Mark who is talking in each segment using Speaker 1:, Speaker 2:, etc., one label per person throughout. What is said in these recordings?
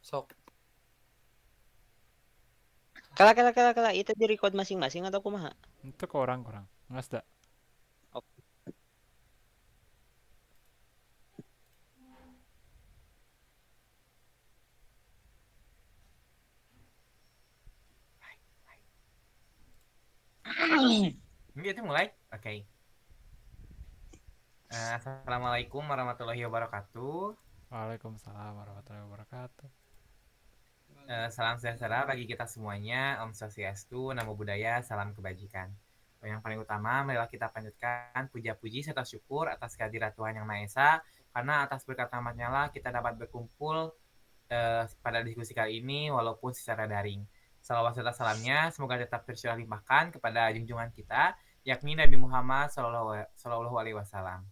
Speaker 1: Sok.
Speaker 2: Kala itu di record masing-masing atau kumaha?
Speaker 1: Itu kurang ngas dah.
Speaker 2: Oke.
Speaker 3: Itu mulai. Oke. Assalamualaikum warahmatullahi wabarakatuh.
Speaker 1: Waalaikumsalam warahmatullahi wabarakatuh.
Speaker 3: Salam sejahtera bagi kita semuanya. Om Swastiastu, Namo Buddhaya, salam kebajikan. Yang paling utama, marilah kita panjatkan puja-puji serta syukur atas kehadirat Tuhan Yang Maha Esa, karena atas berkat rahmat-Nya lah kita dapat berkumpul pada diskusi kali ini walaupun secara daring. Salawat serta salamnya semoga tetap tercurah limpahkan kepada junjungan kita, yakni Nabi Muhammad Sallallahu Alaihi Wasallam.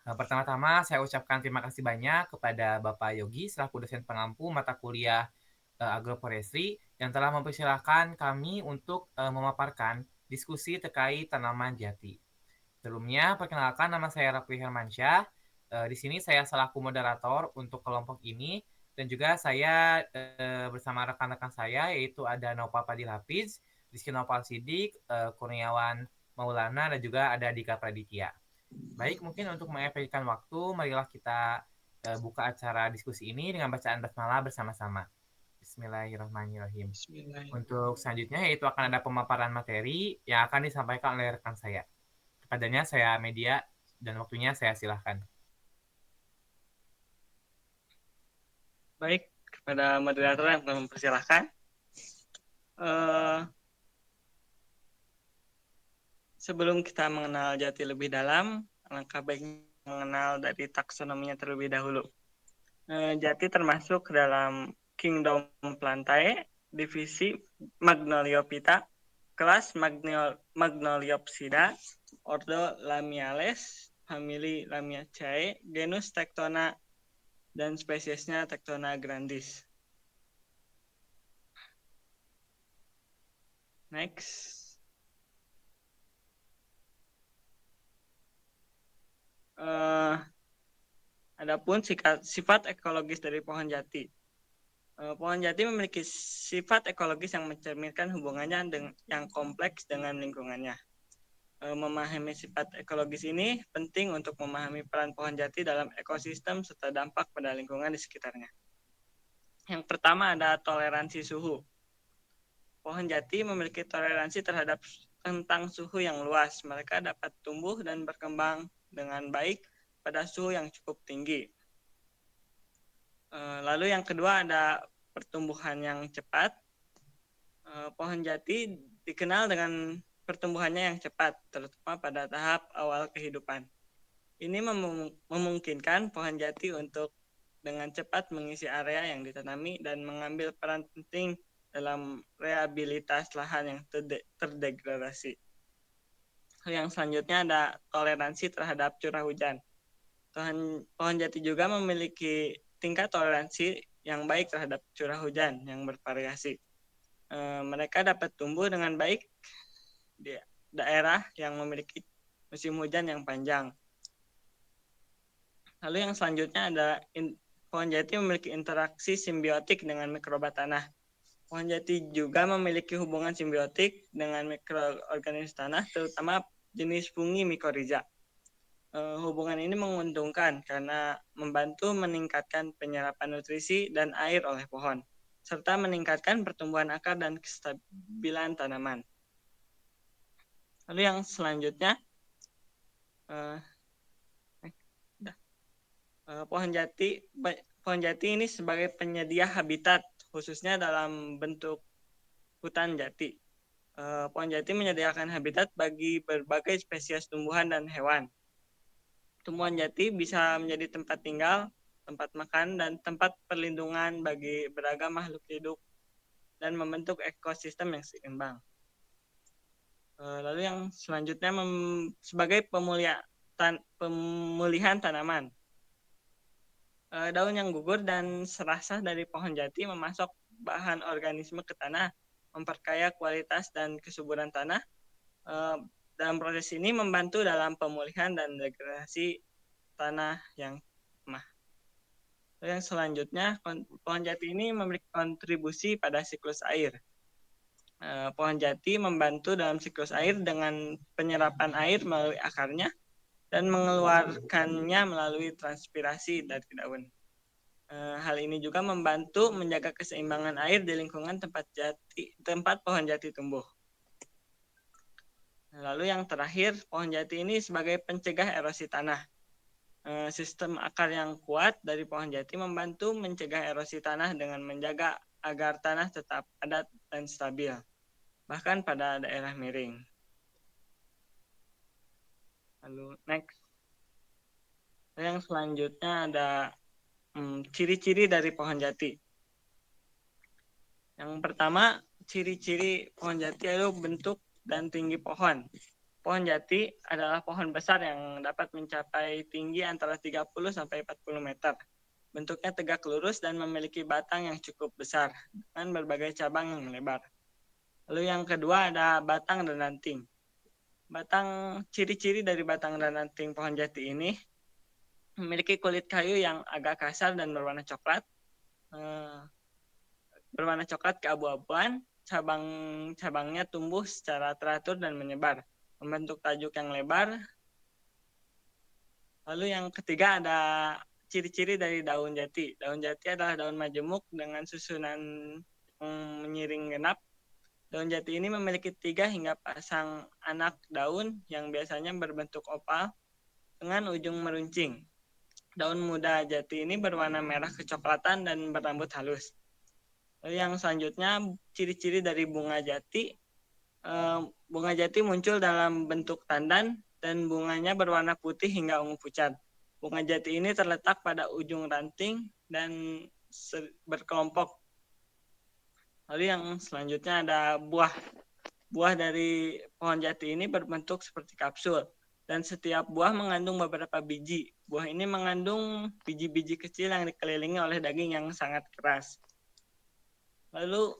Speaker 3: Pertama-tama saya ucapkan terima kasih banyak kepada Bapak Yogi selaku dosen pengampu mata kuliah agroforestry yang telah mempersilahkan kami untuk memaparkan diskusi terkait tanaman jati. Sebelumnya, perkenalkan nama saya Raffi Hermansyah. Di sini saya selaku moderator untuk kelompok ini dan juga saya bersama rekan-rekan saya yaitu ada Nopal Fadil Hafiz, Rizky Nopal Sidik, Kurniawan Maulana dan juga ada Dika Praditya. Baik, mungkin untuk mengefektifkan waktu, marilah kita buka acara diskusi ini dengan bacaan basmalah bersama-sama. Bismillahirrahmanirrahim. Untuk selanjutnya yaitu akan ada pemaparan materi yang akan disampaikan oleh rekan saya. Kepadanya saya media dan waktunya saya silahkan.
Speaker 4: Baik, kepada moderator yang telah mempersilahkan. Sebelum kita mengenal jati lebih dalam, alangkah baiknya mengenal dari taksonominya terlebih dahulu. Jati termasuk dalam kingdom Plantae, divisi Magnoliophyta, kelas Magnoliopsida, ordo Lamiales, famili Lamiaceae, genus Tectona, dan spesiesnya Tectona grandis. Next. Adapun sifat ekologis dari pohon jati. Pohon jati memiliki sifat ekologis yang mencerminkan hubungannya yang kompleks dengan lingkungannya. Memahami sifat ekologis ini penting untuk memahami peran pohon jati dalam ekosistem serta dampak pada lingkungan di sekitarnya. Yang pertama ada toleransi suhu. Pohon jati memiliki toleransi terhadap tentang suhu yang luas. Mereka dapat tumbuh dan berkembang dengan baik pada suhu yang cukup tinggi. Lalu yang kedua ada pertumbuhan yang cepat. Pohon jati dikenal dengan pertumbuhannya yang cepat, terutama pada tahap awal kehidupan. Ini memungkinkan pohon jati untuk dengan cepat mengisi area yang ditanami dan mengambil peran penting dalam rehabilitas lahan yang terdegradasi. Yang selanjutnya ada toleransi terhadap curah hujan. Pohon jati juga memiliki tingkat toleransi yang baik terhadap curah hujan yang bervariasi. Mereka dapat tumbuh dengan baik di daerah yang memiliki musim hujan yang panjang. Lalu yang selanjutnya ada pohon jati memiliki interaksi simbiotik dengan mikroba tanah. Pohon jati juga memiliki hubungan simbiotik dengan mikroorganisme tanah, terutama jenis fungi mycorrhiza. Hubungan ini menguntungkan karena membantu meningkatkan penyerapan nutrisi dan air oleh pohon, serta meningkatkan pertumbuhan akar dan kestabilan tanaman. Lalu yang selanjutnya, pohon jati ini sebagai penyedia habitat, khususnya dalam bentuk hutan jati. Pohon jati menyediakan habitat bagi berbagai spesies tumbuhan dan hewan. Tumbuhan jati bisa menjadi tempat tinggal, tempat makan, dan tempat perlindungan bagi beragam makhluk hidup dan membentuk ekosistem yang seimbang. Lalu yang selanjutnya sebagai pemulihan tanaman. Daun yang gugur dan serasah dari pohon jati memasok bahan organisme ke tanah, memperkaya kualitas dan kesuburan tanah. Dalam proses ini membantu dalam pemulihan dan degradasi tanah yang lemah. Yang selanjutnya, pohon jati ini memiliki kontribusi pada siklus air. Pohon jati membantu dalam siklus air dengan penyerapan air melalui akarnya dan mengeluarkannya melalui transpirasi dari daun. Hal ini juga membantu menjaga keseimbangan air di lingkungan tempat pohon jati tumbuh. Lalu yang terakhir, pohon jati ini sebagai pencegah erosi tanah. Sistem akar yang kuat dari pohon jati membantu mencegah erosi tanah dengan menjaga agar tanah tetap padat dan stabil, bahkan pada daerah miring. Lalu next. Yang selanjutnya ada ciri-ciri dari pohon jati. Yang pertama, ciri-ciri pohon jati adalah bentuk dan tinggi pohon. Pohon jati adalah pohon besar yang dapat mencapai tinggi antara 30 sampai 40 meter. Bentuknya tegak lurus dan memiliki batang yang cukup besar dengan berbagai cabang yang lebar. Lalu yang kedua ada batang dan ranting. Ciri-ciri dari batang dan ranting pohon jati ini memiliki kulit kayu yang agak kasar dan berwarna coklat. Berwarna coklat keabu-abuan, cabang-cabangnya tumbuh secara teratur dan menyebar, membentuk tajuk yang lebar. Lalu yang ketiga ada ciri-ciri dari daun jati. Daun jati adalah daun majemuk dengan susunan menyiring genap. Daun jati ini memiliki 3 hingga pasang anak daun yang biasanya berbentuk opal dengan ujung meruncing. Daun muda jati ini berwarna merah kecoklatan dan berambut halus. Lalu yang selanjutnya, ciri-ciri dari bunga jati. Bunga jati muncul dalam bentuk tandan dan bunganya berwarna putih hingga ungu pucat. Bunga jati ini terletak pada ujung ranting dan berkelompok. Lalu yang selanjutnya ada buah. Buah dari pohon jati ini berbentuk seperti kapsul. Dan setiap buah mengandung beberapa biji. Buah ini mengandung biji-biji kecil yang dikelilingi oleh daging yang sangat keras. Lalu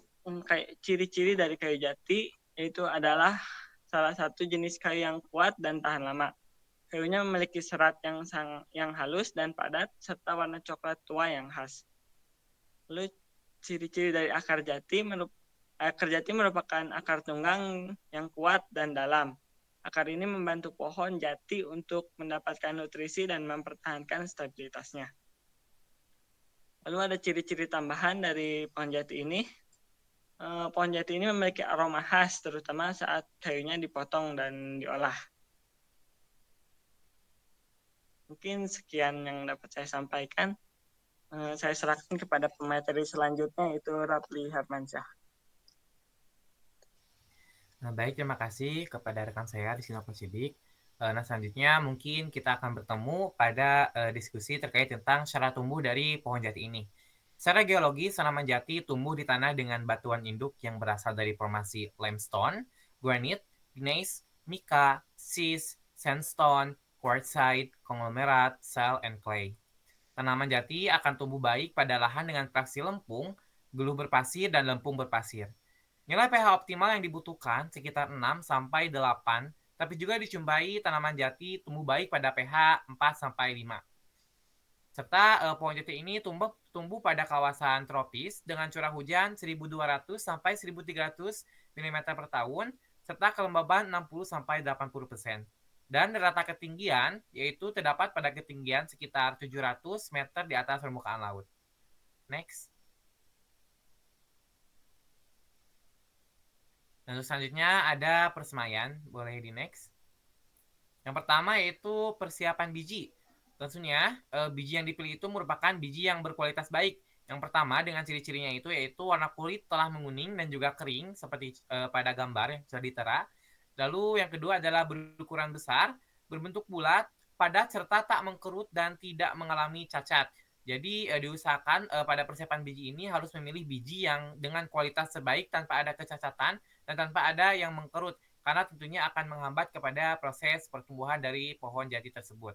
Speaker 4: ciri-ciri dari kayu jati yaitu adalah salah satu jenis kayu yang kuat dan tahan lama. Kayunya memiliki serat yang halus dan padat serta warna coklat tua yang khas. Lalu ciri-ciri dari akar jati merupakan akar tunggang yang kuat dan dalam. Akar ini membantu pohon jati untuk mendapatkan nutrisi dan mempertahankan stabilitasnya. Lalu ada ciri-ciri tambahan dari pohon jati ini. Pohon jati ini memiliki aroma khas, terutama saat kayunya dipotong dan diolah. Mungkin sekian yang dapat saya sampaikan. Saya serahkan kepada pemateri selanjutnya, yaitu Rapli Hermansyah.
Speaker 3: Nah, baik, terima kasih kepada rekan saya di Sinopos Sidik. Nah, selanjutnya mungkin kita akan bertemu pada diskusi terkait tentang cara tumbuh dari pohon jati ini. Secara geologis, tanaman jati tumbuh di tanah dengan batuan induk yang berasal dari formasi limestone, granite, gneiss, mica, schist, sandstone, quartzite, konglomerat, shale, and clay. Tanaman jati akan tumbuh baik pada lahan dengan fraksi lempung, geluh berpasir, dan lempung berpasir. Nilai pH optimal yang dibutuhkan sekitar 6 sampai 8, tapi juga dijumpai tanaman jati tumbuh baik pada pH 4 sampai 5. Serta pohon jati ini tumbuh pada kawasan tropis dengan curah hujan 1.200 sampai 1.300 mm per tahun, serta kelembaban 60 sampai 80%. Dan rata ketinggian yaitu terdapat pada ketinggian sekitar 700 meter di atas permukaan laut. Next. Dan selanjutnya ada persemaian, boleh di next. Yang pertama yaitu persiapan biji. Tentunya biji yang dipilih itu merupakan biji yang berkualitas baik. Yang pertama dengan ciri-cirinya itu yaitu warna kulit telah menguning dan juga kering seperti pada gambar yang sudah ditera. Lalu yang kedua adalah berukuran besar, berbentuk bulat, padat serta tak mengkerut dan tidak mengalami cacat. Jadi diusahakan pada persiapan biji ini harus memilih biji yang dengan kualitas terbaik tanpa ada kecacatan dan tanpa ada yang mengkerut, karena tentunya akan menghambat kepada proses pertumbuhan dari pohon jati tersebut.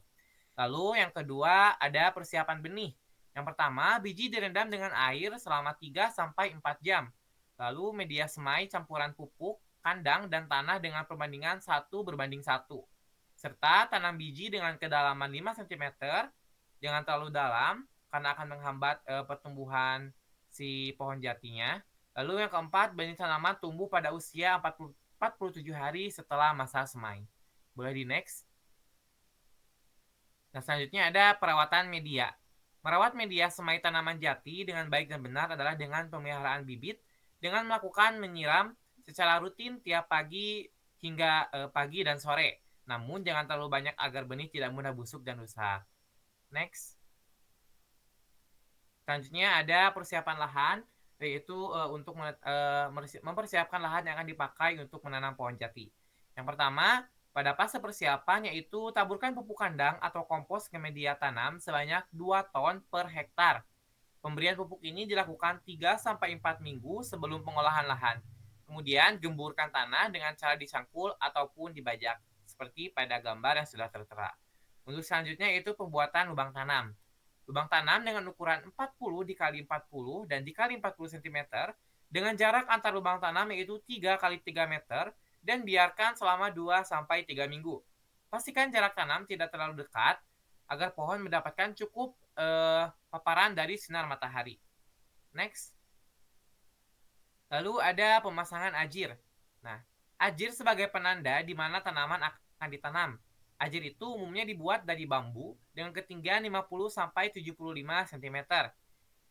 Speaker 3: Lalu yang kedua ada persiapan benih. Yang pertama, biji direndam dengan air selama 3 sampai 4 jam. Lalu media semai campuran pupuk, kandang, dan tanah dengan perbandingan 1:1. Serta tanam biji dengan kedalaman 5 cm, jangan terlalu dalam, karena akan menghambat pertumbuhan si pohon jatinya. Lalu yang keempat, benih tanaman tumbuh pada usia 47 hari setelah masa semai. Boleh di next. Nah, selanjutnya ada perawatan media. Merawat media semai tanaman jati dengan baik dan benar adalah dengan pemeliharaan bibit dengan melakukan menyiram secara rutin tiap pagi hingga pagi dan sore. Namun jangan terlalu banyak agar benih tidak mudah busuk dan rusak. Next. Selanjutnya ada persiapan lahan, yaitu untuk mempersiapkan lahan yang akan dipakai untuk menanam pohon jati. Yang pertama, pada fase persiapan yaitu taburkan pupuk kandang atau kompos ke media tanam sebanyak 2 ton per hektar. Pemberian pupuk ini dilakukan 3-4 minggu sebelum pengolahan lahan. Kemudian gemburkan tanah dengan cara dicangkul ataupun dibajak, seperti pada gambar yang sudah tertera. Untuk selanjutnya yaitu pembuatan lubang tanam. Lubang tanam dengan ukuran 40 x 40 dan dikali 40 cm dengan jarak antar lubang tanam yaitu 3 x 3 meter dan biarkan selama 2-3 minggu. Pastikan jarak tanam tidak terlalu dekat agar pohon mendapatkan cukup paparan dari sinar matahari. Next. Lalu ada pemasangan ajir. Nah, ajir sebagai penanda di mana tanaman akan ditanam. Ajir itu umumnya dibuat dari bambu dengan ketinggian 50-75 cm.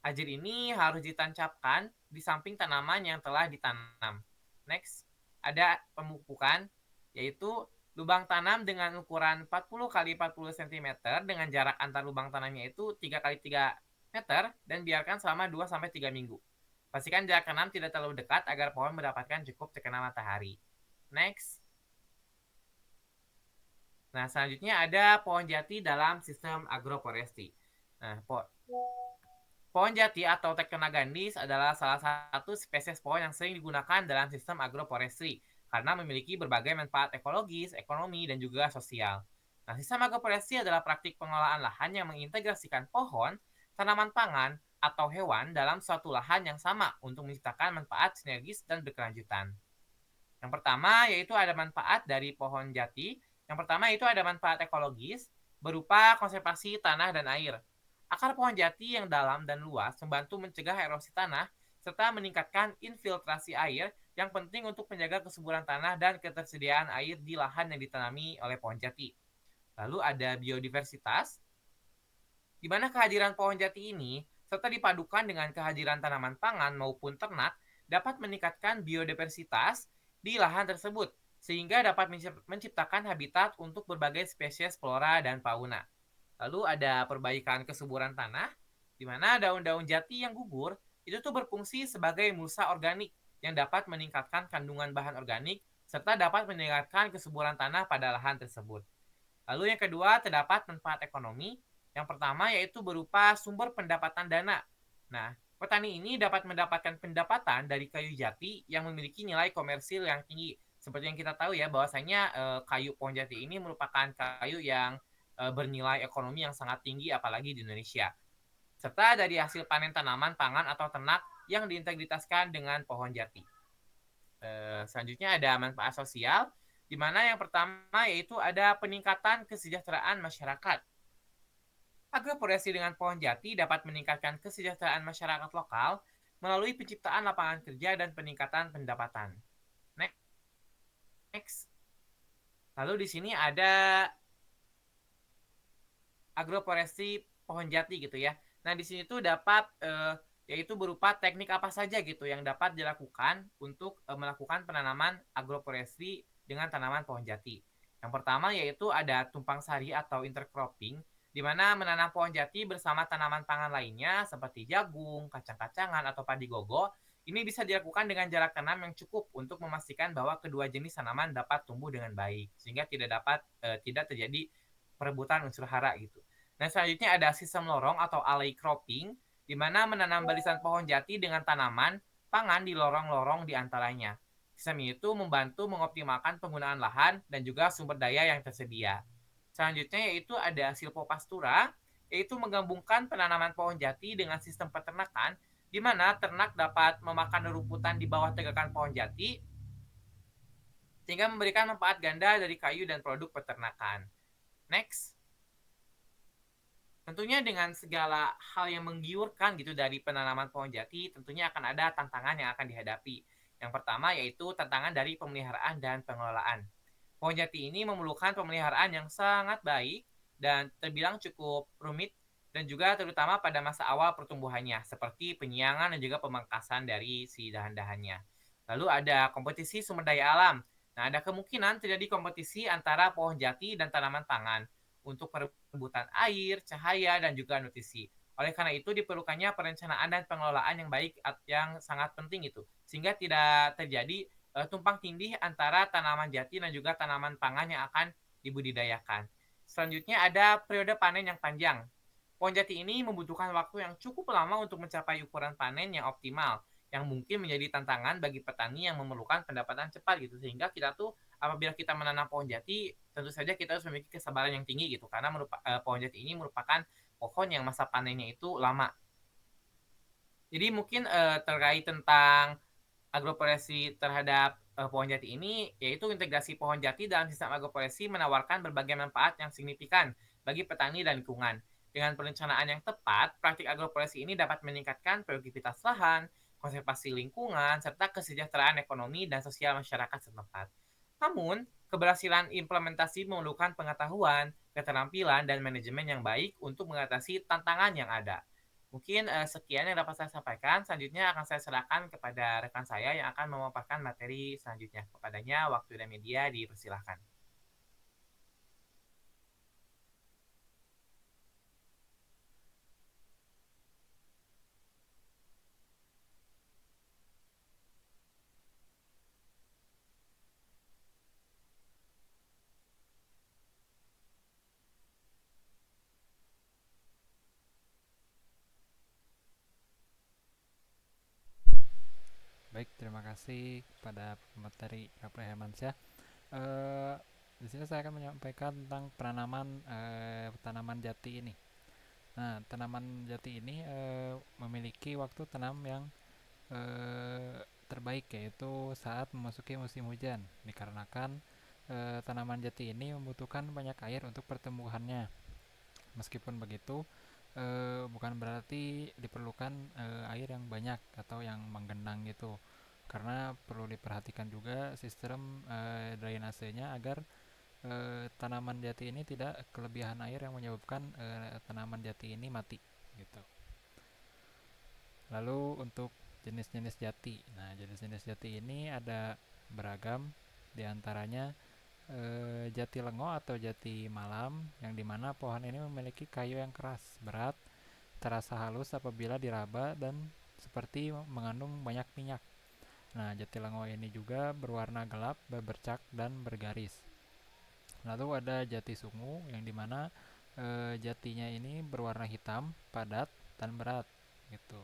Speaker 3: Ajir ini harus ditancapkan di samping tanaman yang telah ditanam. Next, ada pemupukan, yaitu lubang tanam dengan ukuran 40 x 40 cm dengan jarak antar lubang tanamnya itu 3 x 3 meter dan biarkan selama 2-3 minggu. Pastikan jarak tanam tidak terlalu dekat agar pohon mendapatkan cukup terkena matahari. Next. Nah, selanjutnya ada pohon jati dalam sistem agroforestry. Nah, pohon jati atau Tectona gandis adalah salah satu spesies pohon yang sering digunakan dalam sistem agroforestry karena memiliki berbagai manfaat ekologis, ekonomi, dan juga sosial. Nah, sistem agroforestry adalah praktik pengelolaan lahan yang mengintegrasikan pohon, tanaman pangan, atau hewan dalam suatu lahan yang sama untuk menciptakan manfaat sinergis dan berkelanjutan. Yang pertama yaitu ada manfaat dari pohon jati. Yang pertama itu ada manfaat ekologis berupa konservasi tanah dan air. Akar pohon jati yang dalam dan luas membantu mencegah erosi tanah serta meningkatkan infiltrasi air yang penting untuk menjaga kesuburan tanah dan ketersediaan air di lahan yang ditanami oleh pohon jati. Lalu ada biodiversitas, di mana kehadiran pohon jati ini serta dipadukan dengan kehadiran tanaman pangan maupun ternak dapat meningkatkan biodiversitas di lahan tersebut sehingga dapat menciptakan habitat untuk berbagai spesies flora dan fauna. Lalu ada perbaikan kesuburan tanah, di mana daun-daun jati yang gugur itu tuh berfungsi sebagai mulsa organik yang dapat meningkatkan kandungan bahan organik serta dapat meningkatkan kesuburan tanah pada lahan tersebut. Lalu yang kedua terdapat manfaat ekonomi. Yang pertama yaitu berupa sumber pendapatan dana. Nah, petani ini dapat mendapatkan pendapatan dari kayu jati yang memiliki nilai komersil yang tinggi. Seperti yang kita tahu ya, bahwasanya kayu pohon jati ini merupakan kayu yang bernilai ekonomi yang sangat tinggi apalagi di Indonesia. Serta dari hasil panen tanaman, pangan, atau ternak yang diintegritaskan dengan pohon jati. Selanjutnya ada manfaat sosial, di mana yang pertama yaitu ada peningkatan kesejahteraan masyarakat. Agroforestry dengan pohon jati dapat meningkatkan kesejahteraan masyarakat lokal melalui penciptaan lapangan kerja dan peningkatan pendapatan. Next. Lalu di sini ada agroforestry pohon jati gitu ya. Nah, di sini tuh dapat yaitu berupa teknik apa saja gitu yang dapat dilakukan untuk melakukan penanaman agroforestry dengan tanaman pohon jati. Yang pertama yaitu ada tumpang sari atau intercropping, di mana menanam pohon jati bersama tanaman pangan lainnya seperti jagung, kacang-kacangan, atau padi gogo. Ini bisa dilakukan dengan jarak tanam yang cukup untuk memastikan bahwa kedua jenis tanaman dapat tumbuh dengan baik, sehingga tidak terjadi perebutan unsur hara gitu. Nah, selanjutnya ada sistem lorong atau alley cropping, di mana menanam barisan pohon jati dengan tanaman pangan di lorong-lorong di antaranya. Sistem itu membantu mengoptimalkan penggunaan lahan dan juga sumber daya yang tersedia. Selanjutnya yaitu ada silvopastura, yaitu menggabungkan penanaman pohon jati dengan sistem peternakan, di mana ternak dapat memakan rumputan di bawah tegakan pohon jati, sehingga memberikan manfaat ganda dari kayu dan produk peternakan. Next. Tentunya dengan segala hal yang menggiurkan gitu dari penanaman pohon jati, tentunya akan ada tantangan yang akan dihadapi. Yang pertama yaitu tantangan dari pemeliharaan dan pengelolaan. Pohon jati ini memerlukan pemeliharaan yang sangat baik dan terbilang cukup rumit dan juga terutama pada masa awal pertumbuhannya, seperti penyiangan dan juga pemangkasan dari si dahan-dahannya. Lalu ada kompetisi sumber daya alam. Nah, ada kemungkinan terjadi kompetisi antara pohon jati dan tanaman pangan untuk perebutan air, cahaya, dan juga nutrisi. Oleh karena itu diperlukannya perencanaan dan pengelolaan yang baik yang sangat penting itu, sehingga tidak terjadi tumpang tindih antara tanaman jati dan juga tanaman pangan yang akan dibudidayakan. Selanjutnya ada periode panen yang panjang. Pohon jati ini membutuhkan waktu yang cukup lama untuk mencapai ukuran panen yang optimal, yang mungkin menjadi tantangan bagi petani yang memerlukan pendapatan cepat gitu. Sehingga kita tuh apabila kita menanam pohon jati, tentu saja kita harus memiliki kesabaran yang tinggi gitu, karena pohon jati ini merupakan pohon yang masa panennya itu lama. Jadi mungkin terkait tentang agroforestry terhadap pohon jati ini, yaitu integrasi pohon jati dalam sistem agroforestry menawarkan berbagai manfaat yang signifikan bagi petani dan lingkungan. Dengan perencanaan yang tepat, praktik agroforestry ini dapat meningkatkan produktivitas lahan, konservasi lingkungan, serta kesejahteraan ekonomi dan sosial masyarakat setempat. Namun, keberhasilan implementasi memerlukan pengetahuan, keterampilan, dan manajemen yang baik untuk mengatasi tantangan yang ada. Mungkin sekian yang dapat saya sampaikan. Selanjutnya akan saya serahkan kepada rekan saya yang akan memaparkan materi selanjutnya. Kepadanya, waktu dan media dipersilahkan.
Speaker 1: Baik, terima kasih kepada pemateri Kapre Hermansyah. Eh, di sini saya akan menyampaikan tentang penanaman tanaman jati ini. Nah, tanaman jati ini memiliki waktu tanam yang terbaik, yaitu saat memasuki musim hujan, dikarenakan tanaman jati ini membutuhkan banyak air untuk pertumbuhannya. Meskipun begitu, bukan berarti diperlukan air yang banyak atau yang menggenang gitu, karena perlu diperhatikan juga sistem drainasenya agar tanaman jati ini tidak kelebihan air yang menyebabkan tanaman jati ini mati gitu. Lalu untuk jenis-jenis jati. Nah, jenis-jenis jati ini ada beragam, diantaranya jati lengo atau jati malam, yang dimana pohon ini memiliki kayu yang keras, berat, terasa halus apabila diraba, dan seperti mengandung banyak minyak. Nah, jati lengo ini juga berwarna gelap, berbercak, dan bergaris. Lalu ada jati sungu, yang dimana jatinya ini berwarna hitam, padat, dan berat gitu.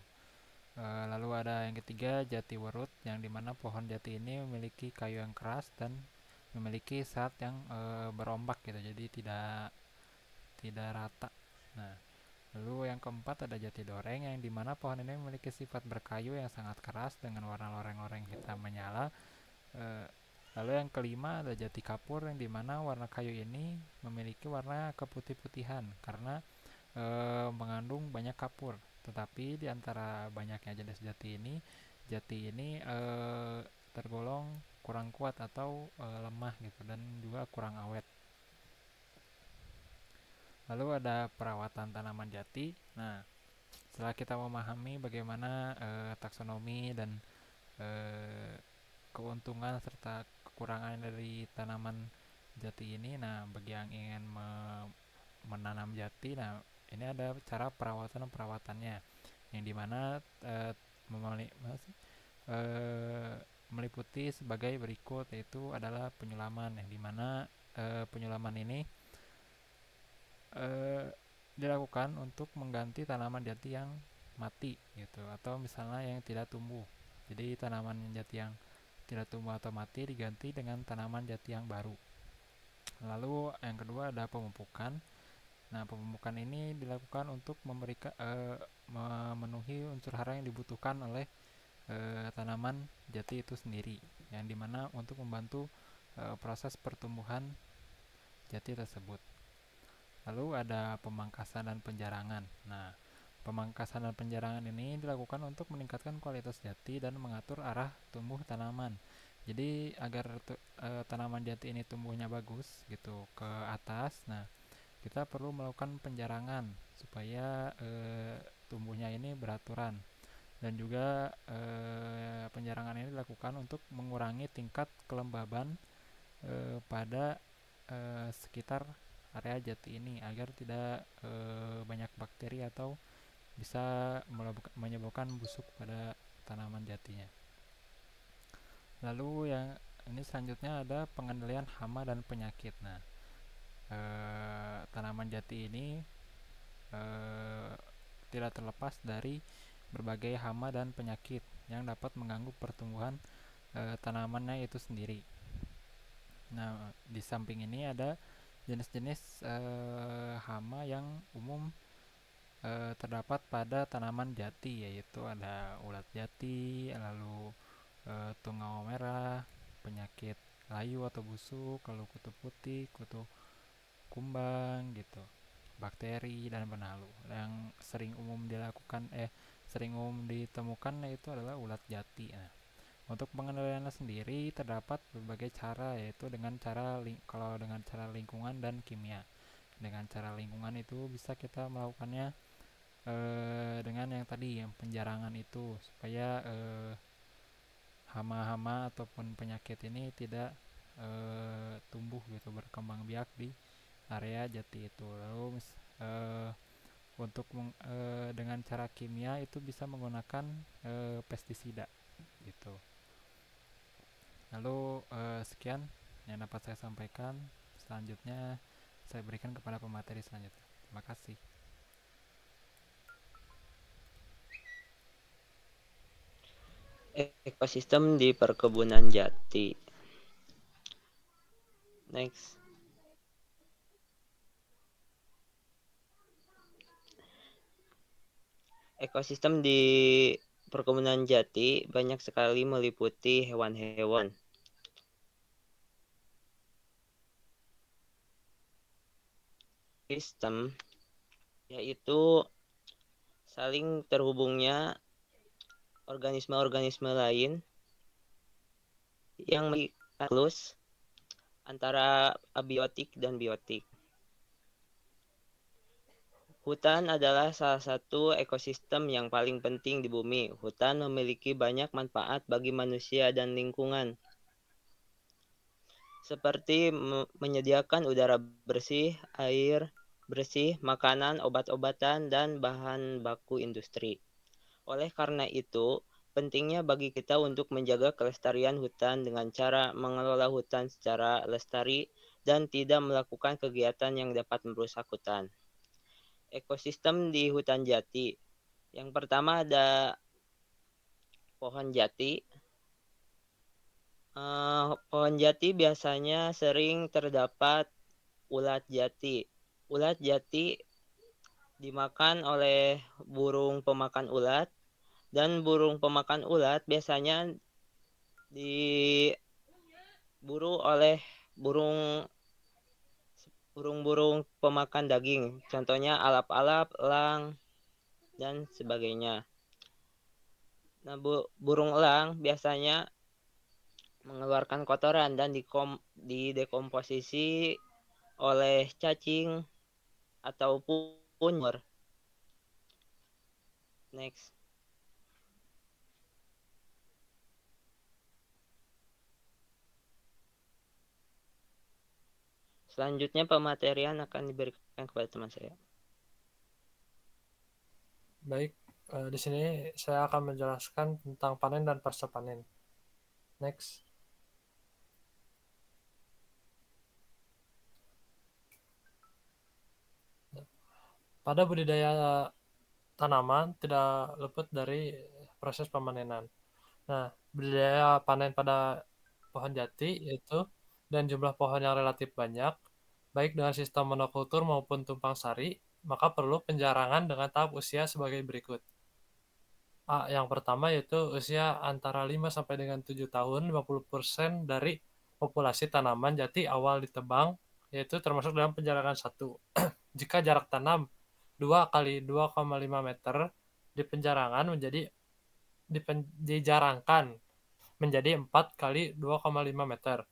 Speaker 1: Lalu ada yang ketiga, jati werut, yang dimana pohon jati ini memiliki kayu yang keras dan memiliki serat yang berombak gitu, jadi tidak rata. Nah, lalu yang keempat ada jati doreng, yang dimana pohon ini memiliki sifat berkayu yang sangat keras dengan warna loreng-loreng hitam menyala. Lalu yang kelima ada jati kapur, yang dimana warna kayu ini memiliki warna keputih-putihan karena mengandung banyak kapur. Tetapi di antara banyaknya jenis jati ini tergolong kurang kuat atau lemah gitu, dan juga kurang awet. Lalu ada perawatan tanaman jati. Nah, setelah kita memahami bagaimana taksonomi dan keuntungan serta kekurangan dari tanaman jati ini, nah bagi yang ingin menanam jati, nah ini ada cara perawatannya, yang dimana meliputi sebagai berikut, yaitu adalah penyulaman, yang dimana penyulaman ini dilakukan untuk mengganti tanaman jati yang mati gitu, atau misalnya yang tidak tumbuh. Jadi tanaman jati yang tidak tumbuh atau mati diganti dengan tanaman jati yang baru. Lalu yang kedua ada pemupukan. Nah, pemupukan ini dilakukan untuk memenuhi unsur hara yang dibutuhkan oleh tanaman jati itu sendiri, yang dimana untuk membantu proses pertumbuhan jati tersebut. Lalu ada pemangkasan dan penjarangan. Nah, pemangkasan dan penjarangan ini dilakukan untuk meningkatkan kualitas jati dan mengatur arah tumbuh tanaman. Jadi agar tanaman jati ini tumbuhnya bagus gitu ke atas. Nah, kita perlu melakukan penjarangan supaya tumbuhnya ini beraturan. Dan juga penjarangan ini dilakukan untuk mengurangi tingkat kelembaban pada sekitar area jati ini agar tidak banyak bakteri atau bisa menyebabkan busuk pada tanaman jatinya. Lalu yang ini selanjutnya ada pengendalian hama dan penyakit. Nah, tanaman jati ini tidak terlepas dari berbagai hama dan penyakit yang dapat mengganggu pertumbuhan tanamannya itu sendiri. Nah, di samping ini ada jenis-jenis hama yang umum terdapat pada tanaman jati, yaitu ada ulat jati, lalu tungau merah, penyakit layu atau busuk, lalu kutu putih, kutu kumbang gitu, bakteri dan benalu. Yang sering umum ditemukan yaitu adalah ulat jati. Nah, untuk pengendaliannya sendiri terdapat berbagai cara, yaitu kalau dengan cara lingkungan dan kimia. Dengan cara lingkungan itu bisa kita melakukannya dengan yang tadi, yang penjarangan itu, supaya hama-hama ataupun penyakit ini tidak tumbuh gitu, berkembang biak di area jati itu. Lalu untuk dengan cara kimia itu bisa menggunakan pestisida gitu. Lalu sekian yang dapat saya sampaikan. Selanjutnya saya berikan kepada pemateri selanjutnya. Terima kasih.
Speaker 2: Ekosistem di perkebunan jati. Next. Ekosistem di perkebunan jati banyak sekali meliputi hewan-hewan. Sistem yaitu saling terhubungnya organisme-organisme lain yang siklus antara abiotik dan biotik. Hutan adalah salah satu ekosistem yang paling penting di bumi. Hutan memiliki banyak manfaat bagi manusia dan lingkungan, seperti menyediakan udara bersih, air bersih, makanan, obat-obatan, dan bahan baku industri. Oleh karena itu, pentingnya bagi kita untuk menjaga kelestarian hutan dengan cara mengelola hutan secara lestari dan tidak melakukan kegiatan yang dapat merusak hutan. Ekosistem di hutan jati. Yang pertama ada pohon jati. Pohon jati biasanya sering terdapat ulat jati. Ulat jati dimakan oleh burung pemakan ulat, dan burung pemakan ulat biasanya diburu oleh burung-burung pemakan daging, contohnya alap-alap, elang, dan sebagainya. Nah, burung elang biasanya mengeluarkan kotoran dan didekomposisi oleh cacing ataupun ular. Next. Selanjutnya pematerian akan diberikan kepada teman saya.
Speaker 5: Baik, di sini saya akan menjelaskan tentang panen dan pasca panen. Next. Pada budidaya tanaman tidak luput dari proses pemanenan. Nah, budidaya panen pada pohon jati yaitu dan jumlah pohon yang relatif banyak, baik dengan sistem monokultur maupun tumpang sari, maka perlu penjarangan dengan tahap usia sebagai berikut. Yang pertama yaitu usia antara 5 sampai dengan 7 tahun, 50% dari populasi tanaman jati awal ditebang, yaitu termasuk dalam penjarangan 1. jika jarak tanam 2 kali 2,5 meter dijarangkan menjadi 4 kali 2,5 meter.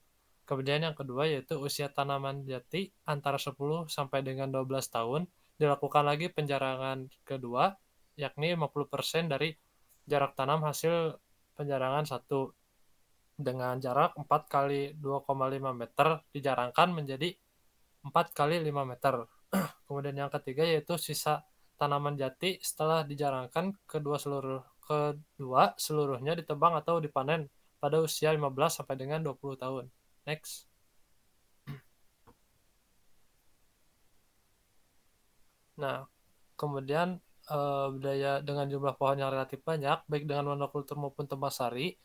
Speaker 5: Kemudian yang kedua yaitu usia tanaman jati antara 10 sampai dengan 12 tahun, dilakukan lagi penjarangan kedua, yakni 50% dari jarak tanam hasil penjarangan 1 dengan jarak 4 kali 2,5 meter dijarangkan menjadi 4 kali 5 meter. Kemudian yang ketiga yaitu sisa tanaman jati setelah dijarangkan kedua seluruhnya ditebang atau dipanen pada usia 15 sampai dengan 20 tahun. Next. Nah, kemudian budaya dengan jumlah pohon yang relatif banyak, baik dengan monokultur maupun tebang sari,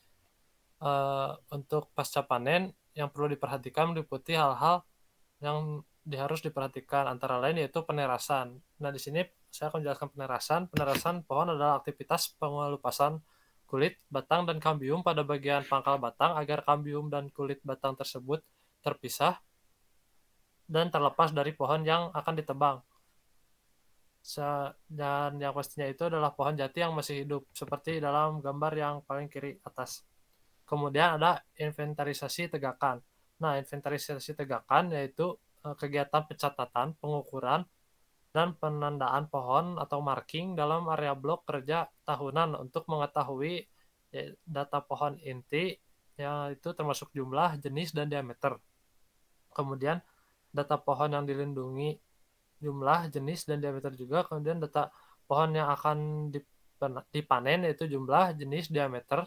Speaker 5: untuk pasca panen yang perlu diperhatikan meliputi hal-hal yang harus diperhatikan, antara lain yaitu penerasan. Nah, di sini saya akan menjelaskan penerasan. Penerasan pohon adalah aktivitas pengelupasan kulit, batang, dan kambium pada bagian pangkal batang agar kambium dan kulit batang tersebut terpisah dan terlepas dari pohon yang akan ditebang. Dan yang pastinya itu adalah pohon jati yang masih hidup, seperti dalam gambar yang paling kiri atas. Kemudian ada inventarisasi tegakan. Nah, inventarisasi tegakan yaitu kegiatan pencatatan, pengukuran, dan penandaan pohon atau marking dalam area blok kerja tahunan untuk mengetahui data pohon inti, yaitu termasuk jumlah, jenis, dan diameter. Kemudian data pohon yang dilindungi, jumlah, jenis, dan diameter juga. Kemudian data pohon yang akan dipanen yaitu jumlah, jenis, diameter,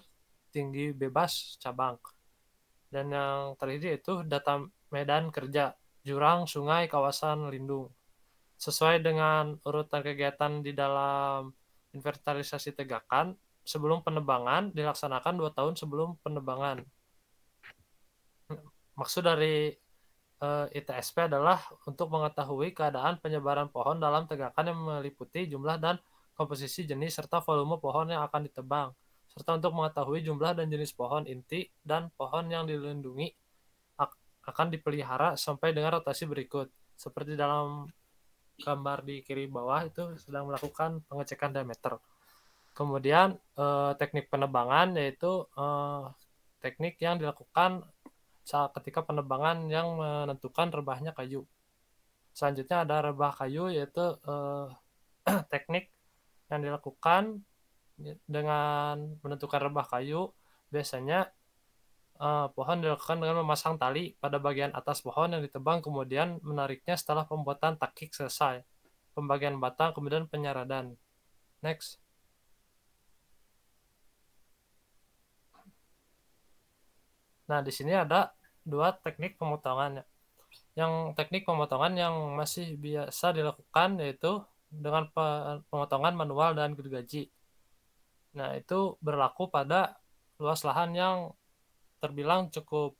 Speaker 5: tinggi bebas, cabang. Dan yang terakhir yaitu data medan kerja, jurang, sungai, kawasan lindung. Sesuai dengan urutan kegiatan di dalam inventarisasi tegakan, sebelum penebangan dilaksanakan 2 tahun sebelum penebangan. Maksud dari ITSP adalah untuk mengetahui keadaan penyebaran pohon dalam tegakan yang meliputi jumlah dan komposisi jenis serta volume pohon yang akan ditebang, serta untuk mengetahui jumlah dan jenis pohon inti dan pohon yang dilindungi akan dipelihara sampai dengan rotasi berikut. Seperti dalam gambar di kiri bawah itu sedang melakukan pengecekan diameter. Kemudian teknik penebangan yaitu teknik yang dilakukan saat ketika penebangan yang menentukan rebahnya kayu. Selanjutnya ada rebah kayu yaitu teknik yang dilakukan dengan menentukan rebah kayu. Biasanya pohon dilakukan dengan memasang tali pada bagian atas pohon yang ditebang, kemudian menariknya setelah pembuatan takik selesai, pembagian batang, kemudian penyaradan. Next. Nah, di sini ada 2 teknik pemotongan. Yang teknik pemotongan yang masih biasa dilakukan yaitu dengan pemotongan manual dan gergaji. Nah, itu berlaku pada luas lahan yang terbilang cukup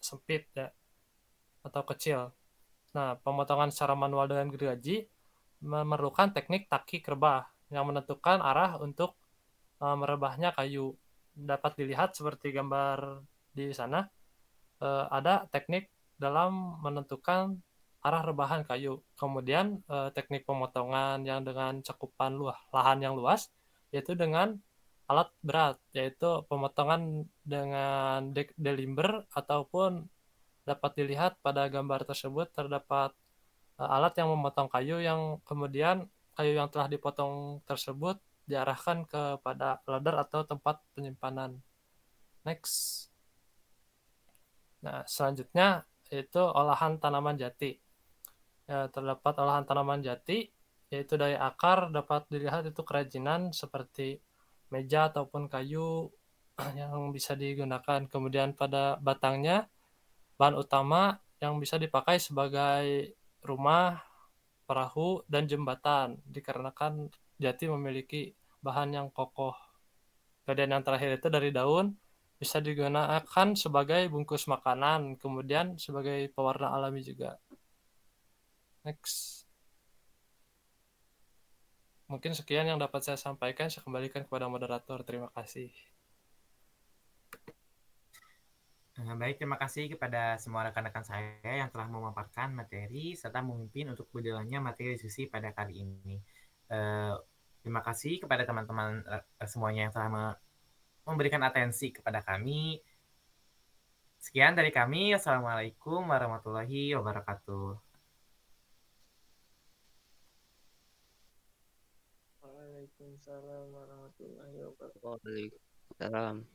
Speaker 5: sempit ya, atau kecil. Nah, pemotongan secara manual dengan gergaji memerlukan teknik takik rebah yang menentukan arah untuk merebahnya kayu. Dapat dilihat seperti gambar di sana, ada teknik dalam menentukan arah rebahan kayu. Kemudian teknik pemotongan yang dengan cakupan lahan yang luas, yaitu dengan alat berat, yaitu pemotongan dengan delimber, ataupun dapat dilihat pada gambar tersebut terdapat alat yang memotong kayu yang kemudian kayu yang telah dipotong tersebut diarahkan kepada loader atau tempat penyimpanan. Next. Nah, selanjutnya itu olahan tanaman jati. Ya, terdapat olahan tanaman jati, yaitu dari akar dapat dilihat itu kerajinan seperti meja ataupun kayu yang bisa digunakan. Kemudian pada batangnya, bahan utama yang bisa dipakai sebagai rumah, perahu, dan jembatan, dikarenakan jati memiliki bahan yang kokoh. Kemudian yang terakhir itu dari daun, bisa digunakan sebagai bungkus makanan, kemudian sebagai pewarna alami juga. Next. Mungkin sekian yang dapat saya sampaikan, saya kembalikan kepada moderator. Terima kasih.
Speaker 3: Dengan baik, terima kasih kepada semua rekan-rekan saya yang telah memaparkan materi serta memimpin untuk berjalannya materi diskusi pada kali ini. Terima kasih kepada teman-teman semuanya yang telah memberikan atensi kepada kami. Sekian dari kami. Assalamualaikum warahmatullahi wabarakatuh.
Speaker 4: Waalaikumsalam warahmatullahi wabarakatuh.
Speaker 2: Waalaikumsalam.